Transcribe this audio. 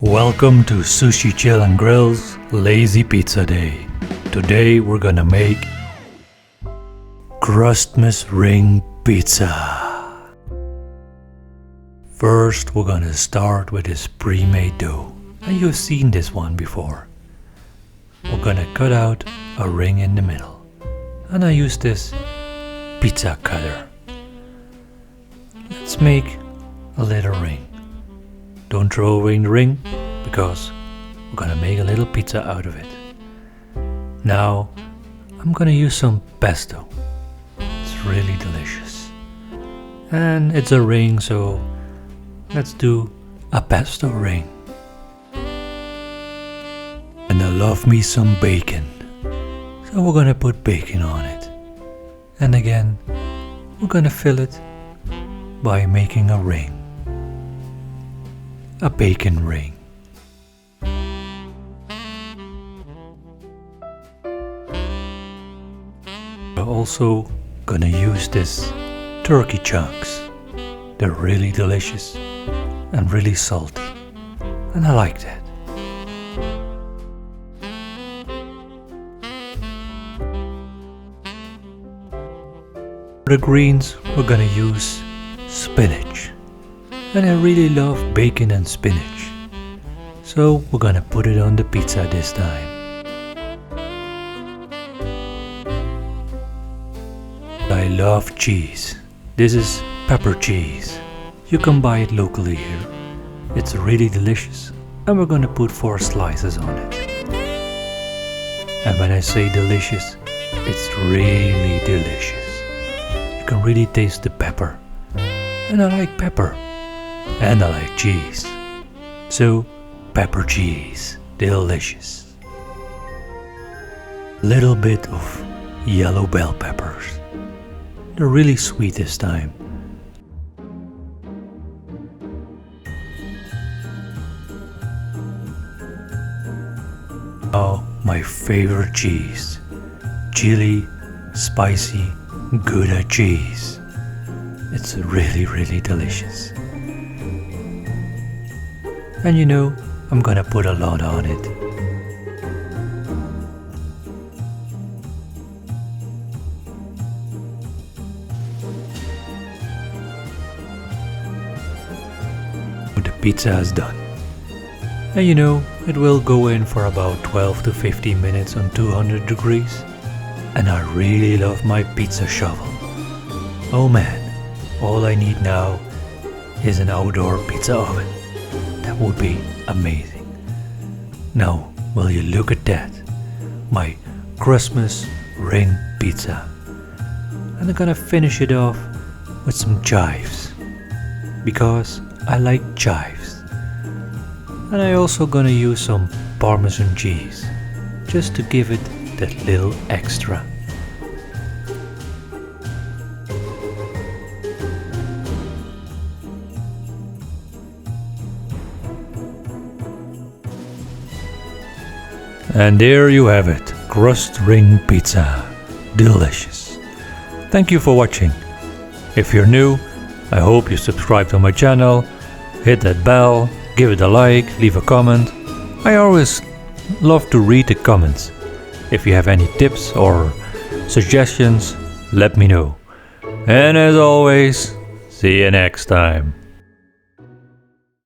Welcome to Sushi Chill and Grill's Lazy Pizza Day. Today we're gonna make Chrustmas Ring Pizza. First we're gonna start with this pre-made dough. And you've seen this one before. We're gonna cut out a ring in the middle. And I use this pizza cutter. Let's make a little ring. Don't throw away the ring, because we're gonna make a little pizza out of it. Now, I'm gonna use some pesto. It's really delicious. And it's a ring, so let's do a pesto ring. And I love me some bacon. So we're gonna put bacon on it. And again, we're gonna fill it by making a ring. A bacon ring. We're also gonna use this turkey chunks. They're really delicious and really salty, and I like that. For the greens, we're gonna use spinach. And I really love bacon and spinach. So we're gonna put it on the pizza this time. I love cheese. This is pepper cheese. You can buy it locally here. It's really delicious. And we're gonna put 4 slices on it. And when I say delicious, it's really delicious. You can really taste the pepper. And I like pepper. And I like cheese. So, pepper cheese, delicious. Little bit of yellow bell peppers. They're really sweet this time. Oh, my favorite cheese. Chili, spicy, Gouda cheese. It's really delicious. And you know, I'm gonna put a lot on it. The pizza is done. And you know, it will go in for about 12 to 15 minutes on 200 degrees. And I really love my pizza shovel. Oh man, all I need now is an outdoor pizza oven. That would be amazing. Now, will you look at that? My Chrustmas Ring Pizza. And I'm gonna finish it off with some chives. Because I like chives. And I also gonna use some Parmesan cheese. Just to give it that little extra. And there you have it, Crust Ring Pizza. Delicious. Thank you for watching. If you're new, I hope you subscribe to my channel, hit that bell, give it a like, leave a comment. I always love to read the comments. If you have any tips or suggestions, let me know. And as always, see you next time.